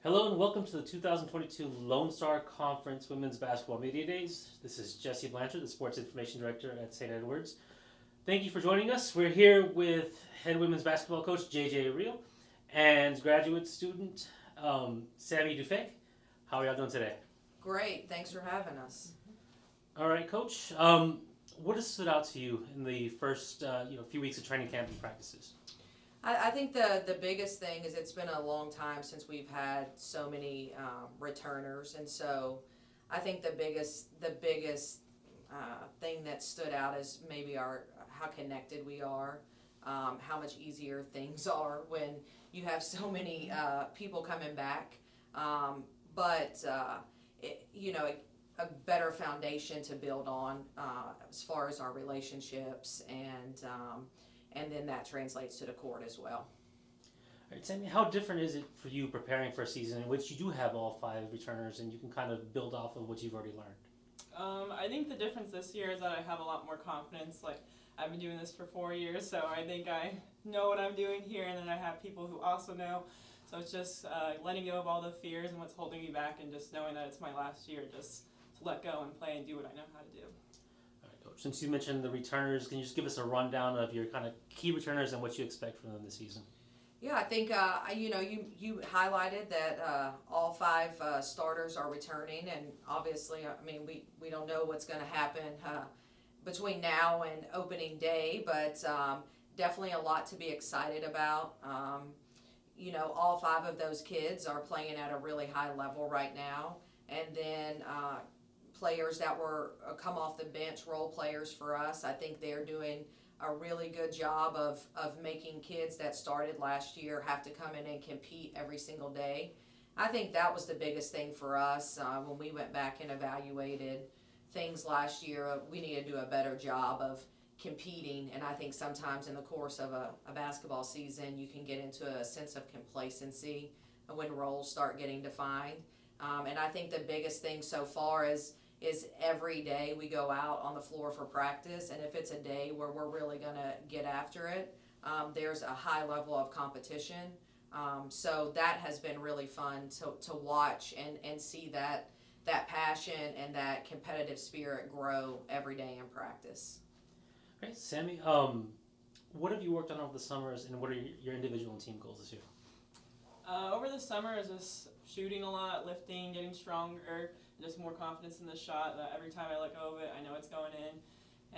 Hello and welcome to the 2022 Lone Star Conference Women's Basketball Media Days. This is Jesse Blanchard, the Sports Information Director at St. Edward's. Thank you for joining us. We're here with head women's basketball coach JJ Riehl and graduate student Sammie Dufek. How are y'all doing today? Great, thanks for having us. All right, Coach. What has stood out to you in the first few weeks of training camp and practices? I think the biggest thing is it's been a long time since we've had so many returners, and so I think the biggest thing that stood out is maybe our how connected we are, how much easier things are when you have so many people coming back, but a better foundation to build on as far as our relationships and then that translates to the court as well. All right, Sammie, how different is it for you preparing for a season in which you do have all five returners and you can kind of build off of what you've already learned? I think the difference this year is that I have a lot more confidence. Like, I've been doing this for 4 years, so I think I know what I'm doing here, and then I have people who also know. So it's just letting go of all the fears and what's holding me back, and just knowing that it's my last year, just to let go and play and do what I know how to do. All right, Coach. Since you mentioned the returners, can you just give us a rundown of your kind of key returners and what you expect from them this season? Yeah, I think you highlighted that all five starters are returning, and obviously, I mean, we don't know what's going to happen between now and opening day, but definitely a lot to be excited about. All five of those kids are playing at a really high level right now, and then players that were come off the bench, role players for us. I think they're doing a really good job of making kids that started last year have to come in and compete every single day. I think that was the biggest thing for us when we went back and evaluated things last year. We need to do a better job of competing, and I think sometimes in the course of a basketball season you can get into a sense of complacency when roles start getting defined. And I think the biggest thing so far is every day we go out on the floor for practice, and if it's a day where we're really going to get after it, there's a high level of competition. So that has been really fun to watch and see that passion and that competitive spirit grow every day in practice. Great. Sammie, what have you worked on over the summers and what are your individual and team goals this year? Over the summer, is just shooting a lot, lifting, getting stronger, just more confidence in the shot. That every time I let go of it, I know it's going in.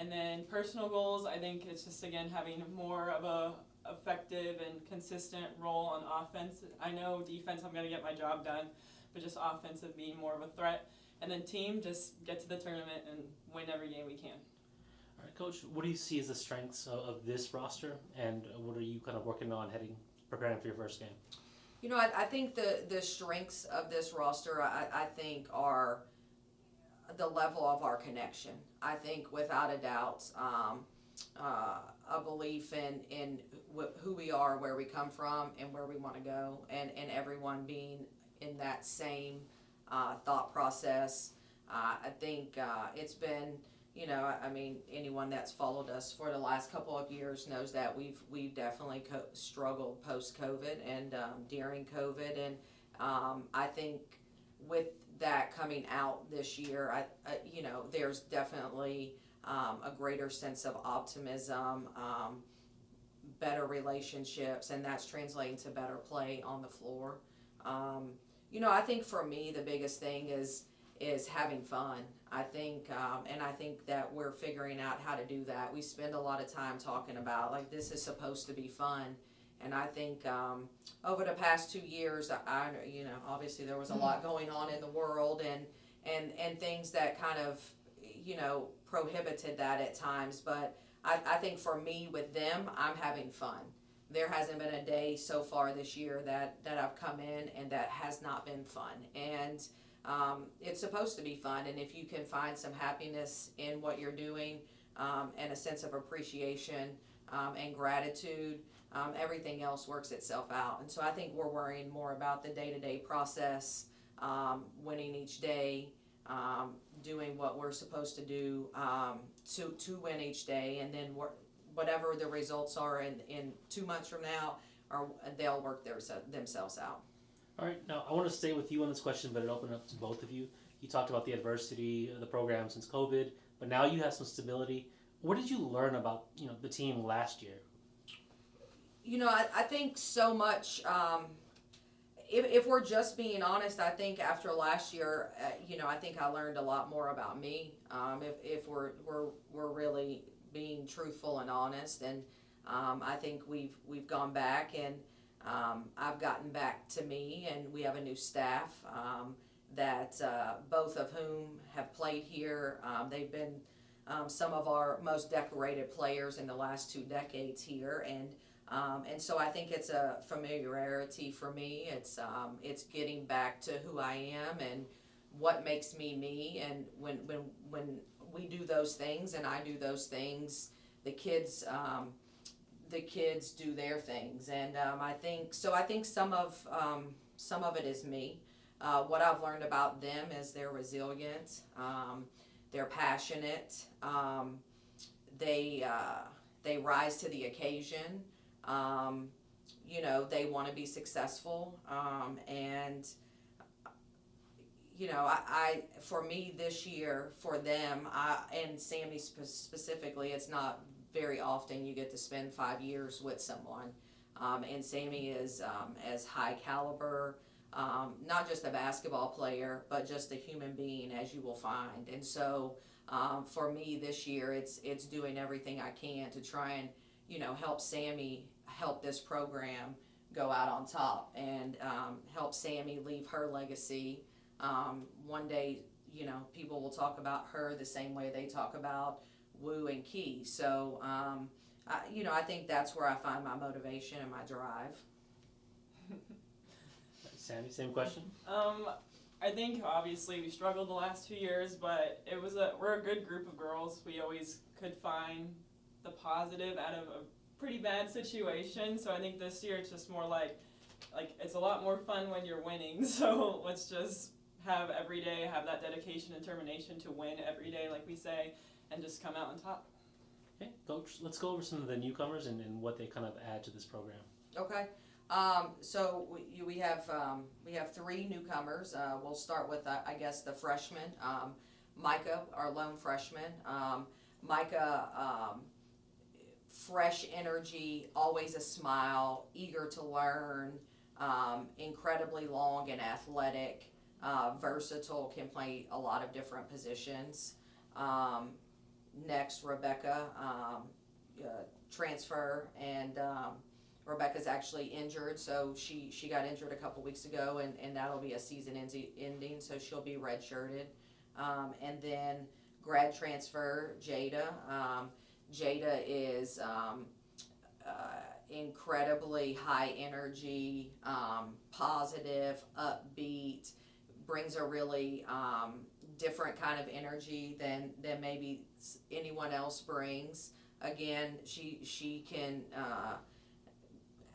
And then personal goals, I think it's just again having more of a effective and consistent role on offense. I know defense, I'm going to get my job done, but just offensive being more of a threat. And then team, just get to the tournament and win every game we can. All right, Coach. What do you see as the strengths of this roster, and what are you kind of working on preparing for your first game? I think the strengths of this roster, I think, are the level of our connection. I think, without a doubt, a belief in who we are, where we come from, and where we want to go, and everyone being in that same thought process. I think it's been, anyone that's followed us for the last couple of years knows that we've definitely struggled post-COVID and during COVID, and I think with that coming out this year, there's definitely a greater sense of optimism, better relationships, and that's translating to better play on the floor. I think for me the biggest thing is having fun. I think, and I think that we're figuring out how to do that. We spend a lot of time talking about, like, this is supposed to be fun. And I think over the past 2 years, obviously there was a lot going on in the world and things that kind of, prohibited that at times. But I think for me with them, I'm having fun. There hasn't been a day so far this year that I've come in and that has not been fun. And it's supposed to be fun, and if you can find some happiness in what you're doing and a sense of appreciation and gratitude, everything else works itself out. And so I think we're worrying more about the day-to-day process, winning each day, doing what we're supposed to do to win each day, and then whatever the results are in 2 months from now, they'll work themselves out. All right, now I want to stay with you on this question, but it opened up to both of you. You talked about the adversity of the program since COVID, but now you have some stability. What did you learn about the team last year? I think so much. If we're just being honest, I think after last year, I think I learned a lot more about me. If we're really being truthful and honest, and I think we've gone back, and I've gotten back to me, and we have a new staff that both of whom have played here. They've been some of our most decorated players in the last 2 decades here, and so I think it's a familiarity for me. It's getting back to who I am and what makes me me. And when we do those things and I do those things, the kids do their things. And I think some of it is me. What I've learned about them is they're resilient. They're passionate. They rise to the occasion. They want to be successful, and for me this year, for them, and Sammie specifically, it's not very often you get to spend 5 years with someone, and Sammie is as high caliber, not just a basketball player, but just a human being, as you will find. And so for me this year, it's doing everything I can to try and help Sammie help this program go out on top, and help Sammie leave her legacy. One day, people will talk about her the same way they talk about Wu and Key. So, I think that's where I find my motivation and my drive. Sammie, same question? I think obviously we struggled the last 2 years, but we're a good group of girls. We always could find the positive out of a pretty bad situation. So I think this year it's just more like it's a lot more fun when you're winning. So let's just have that dedication and determination to win every day, like we say, and just come out on top. Okay, Coach, let's go over some of the newcomers and what they kind of add to this program. Okay. So we have 3 newcomers. We'll start with I guess the freshman, Micah, our lone freshman. Micah, fresh energy, always a smile, eager to learn, incredibly long and athletic, versatile, can play a lot of different positions. Next, Rebecca, transfer, and Rebecca's actually injured, so she got injured a couple weeks ago, and that'll be a season ending, so she'll be redshirted. And then grad transfer, Jada. Jada is incredibly high energy, positive, upbeat, brings a really different kind of energy than maybe anyone else brings. Again, she can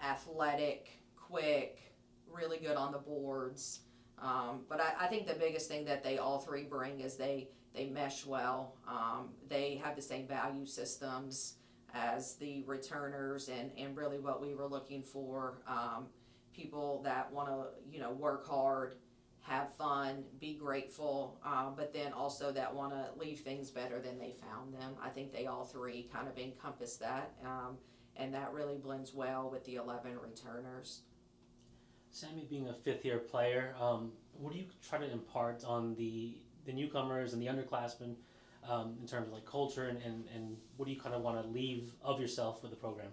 athletic, quick, really good on the boards. But I think the biggest thing that they all 3 bring is they mesh well. They have the same value systems as the returners, and really what we were looking for, people that want to work hard, have fun, be grateful, but then also that want to leave things better than they found them. I think they all 3 kind of encompass that, and that really blends well with the 11 returners. Sammie, being a 5th-year player, what do you try to impart on the newcomers and the underclassmen in terms of culture, and what do you kind of want to leave of yourself with the program?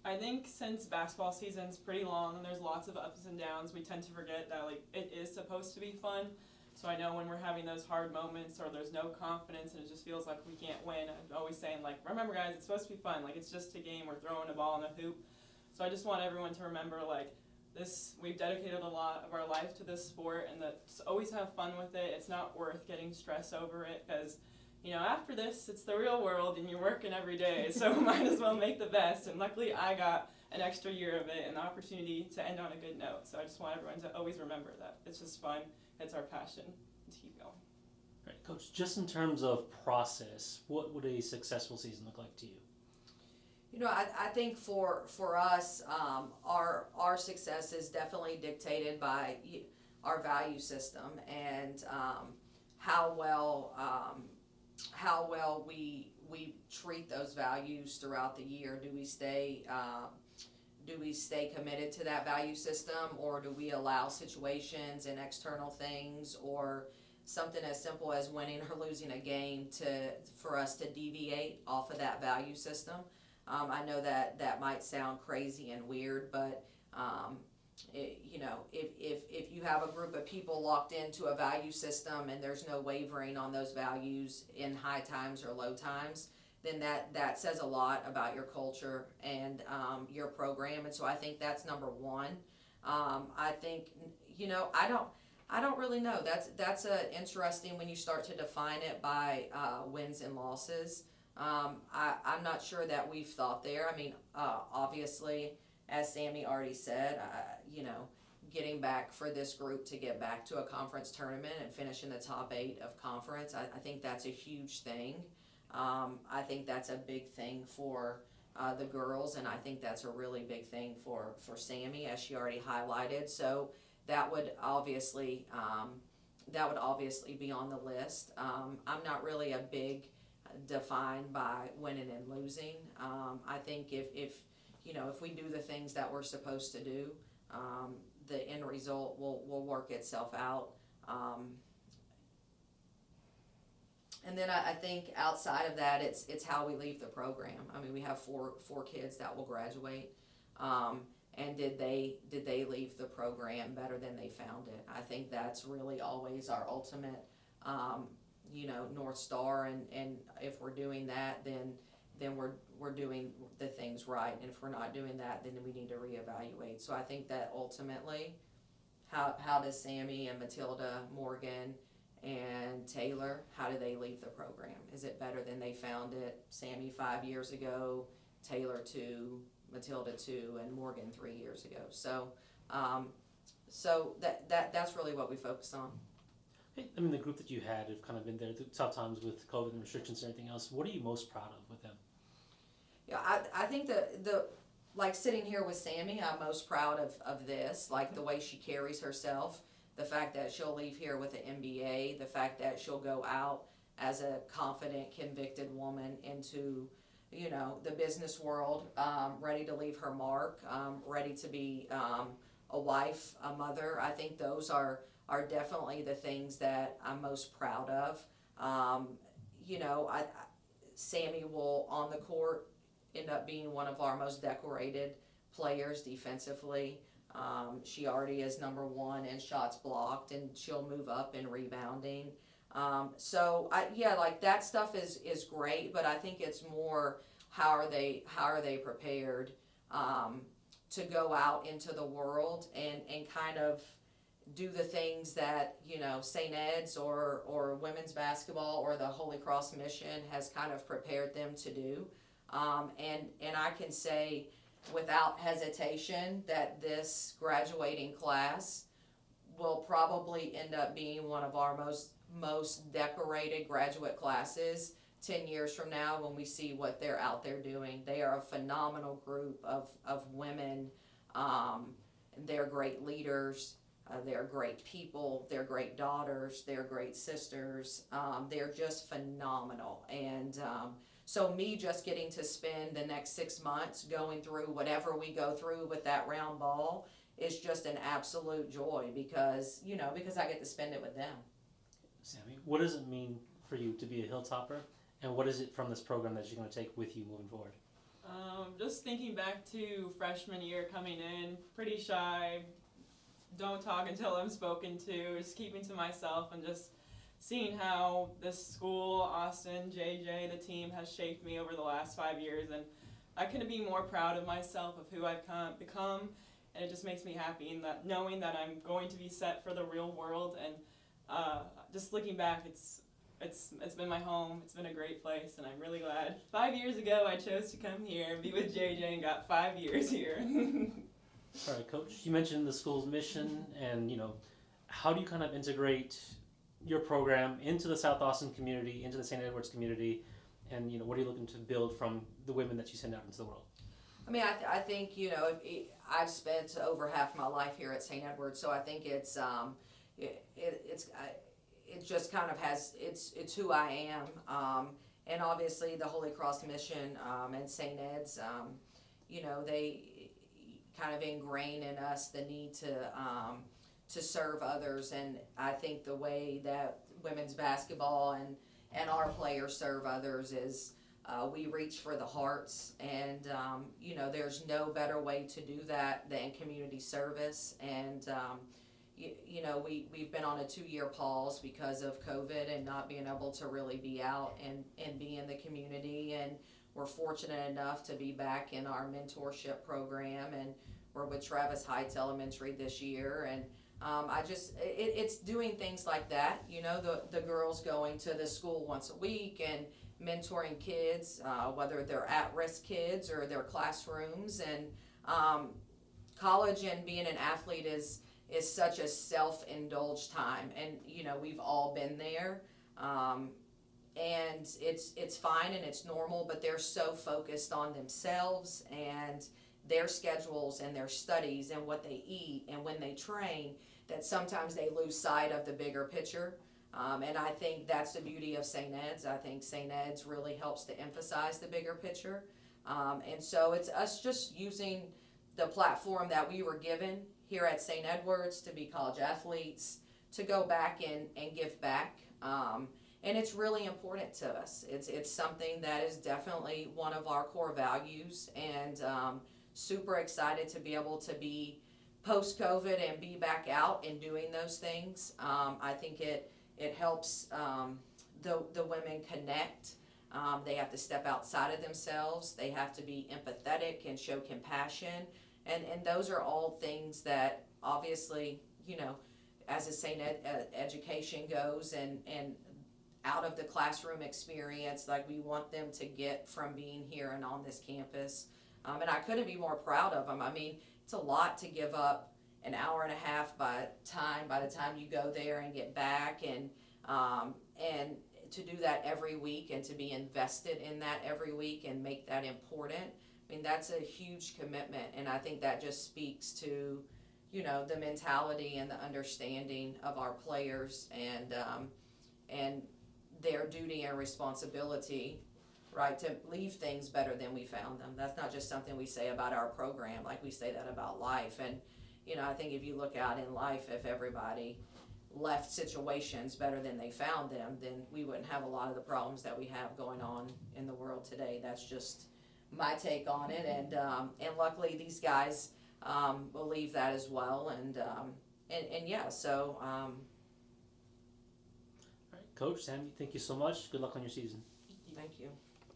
I think since basketball season's pretty long and there's lots of ups and downs, we tend to forget that it is supposed to be fun. So I know when we're having those hard moments or there's no confidence and it just feels like we can't win, I'm always saying remember guys, it's supposed to be fun. It's just a game, we're throwing a ball in a hoop. So I just want everyone to remember we've dedicated a lot of our life to this sport, and just always have fun with it. It's not worth getting stress over it, because after this, it's the real world and you're working every day, so might as well make the best. And luckily I got an extra year of it and the opportunity to end on a good note. So I just want everyone to always remember that. It's just fun. It's our passion to keep going. Right, Coach, just in terms of process, what would a successful season look like to you? I think for us, our success is definitely dictated by our value system and how well we treat those values throughout the year. Do we stay committed to that value system, or do we allow situations and external things or something as simple as winning or losing a game for us to deviate off of that value system? I know that might sound crazy and weird, but if you have a group of people locked into a value system and there's no wavering on those values in high times or low times, then that says a lot about your culture and your program. And so I think that's number one. I think I don't really know. That's interesting when you start to define it by wins and losses. I'm not sure that we've thought there. I mean, obviously, as Sammie already said, getting back for this group to get back to a conference tournament and finish in the top 8 of conference, I think that's a huge thing. I think that's a big thing for the girls, and I think that's a really big thing for Sammie, as she already highlighted. So that would obviously be on the list. I'm not really a big defined by winning and losing. I think if we do the things that we're supposed to do, the end result will work itself out. And then I think outside of that, it's how we leave the program. I mean, we have four kids that will graduate. And did they leave the program better than they found it? I think that's really always our ultimate North Star, and if we're doing that, then we're doing the things right, and if we're not doing that, then we need to reevaluate. So I think that ultimately, how does Sammie and Matilda, Morgan, and Taylor, how do they leave the program? Is it better than they found it? Sammie 5 years ago, Taylor 2, Matilda 2, and Morgan 3 years ago. So that's really what we focus on. Hey, I mean, the group that you had have kind of been there through tough times with COVID and restrictions and everything else. What are you most proud of with them? Yeah, I think the like sitting here with Sammie, I'm most proud of this, like the way she carries herself, the fact that she'll leave here with an MBA, the fact that she'll go out as a confident, convicted woman into the business world, ready to leave her mark, ready to be a wife, a mother. I think those are definitely the things that I'm most proud of. Sammie will, on the court, end up being one of our most decorated players defensively. She already is number 1 in shots blocked, and she'll move up in rebounding. Like that stuff is great, but I think it's more how are they prepared to go out into the world and kind of do the things that St. Ed's or women's basketball or the Holy Cross Mission has kind of prepared them to do. And I can say without hesitation that this graduating class will probably end up being one of our most decorated graduate classes 10 years from now when we see what they're out there doing. They are a phenomenal group of women. They're great leaders. They're great people. They're great daughters. They're great sisters. They're just phenomenal. And so me just getting to spend the next 6 months going through whatever we go through with that round ball is just an absolute joy because I get to spend it with them. Sammie, what does it mean for you to be a Hilltopper, and what is it from this program that you're going to take with you moving forward? Just thinking back to freshman year coming in, pretty shy, don't talk until I'm spoken to, just keeping to myself, and just seeing how this school, Austin, JJ, the team has shaped me over the last 5 years, and I couldn't be more proud of myself, of who I've become, and it just makes me happy in that knowing that I'm going to be set for the real world. And just looking back, it's been my home. It's been a great place, and I'm really glad. 5 years ago, I chose to come here and be with JJ, and got 5 years here. All right, Coach. You mentioned the school's mission, and how do you kind of integrate your program into the South Austin community, into the St. Edwards community, And what are you looking to build from the women that you send out into the world? I mean, I think, I've spent over half my life here at St. Edward's, so I think it's it just kind of it's who I am. And obviously the Holy Cross Mission and St. Ed's, they kind of ingrain in us the need to serve others. And I think the way that women's basketball and our players serve others is we reach for the hearts, and there's no better way to do that than community service. And we've been on a 2-year pause because of COVID and not being able to really be out and be in the community. And we're fortunate enough to be back in our mentorship program, and we're with Travis Heights Elementary this year. And it's doing things like that, the girls going to the school once a week and mentoring kids, whether they're at-risk kids or their classrooms. And college and being an athlete is such a self-indulged time, and we've all been there, and it's fine and it's normal, but they're so focused on themselves and their schedules and their studies and what they eat and when they train that sometimes they lose sight of the bigger picture. And I think that's the beauty of St. Ed's. I think St. Ed's really helps to emphasize the bigger picture. And so it's us just using the platform that we were given here at St. Edward's to be college athletes, to go back and give back. And it's really important to us. It's something that is definitely one of our core values, and super excited to be able to be post-COVID and be back out and doing those things. I think it helps the women connect. They have to step outside of themselves. They have to be empathetic and show compassion. And those are all things that obviously, as a St. education goes and out of the classroom experience, like we want them to get from being here and on this campus. And I couldn't be more proud of them. I mean, it's a lot to give up an hour and a half by the time you go there and get back, and to do that every week and to be invested in that every week and make that important. I mean, that's a huge commitment, and I think that just speaks to, the mentality and the understanding of our players and their duty and responsibility, right, to leave things better than we found them. That's not just something we say about our program, like we say that about life. And, I think if you look out in life, if everybody left situations better than they found them, then we wouldn't have a lot of the problems that we have going on in the world today. That's just my take on it. And luckily these guys believe that as well. And yeah, so. All right, Coach, Sammie, thank you so much. Good luck on your season. Thank you.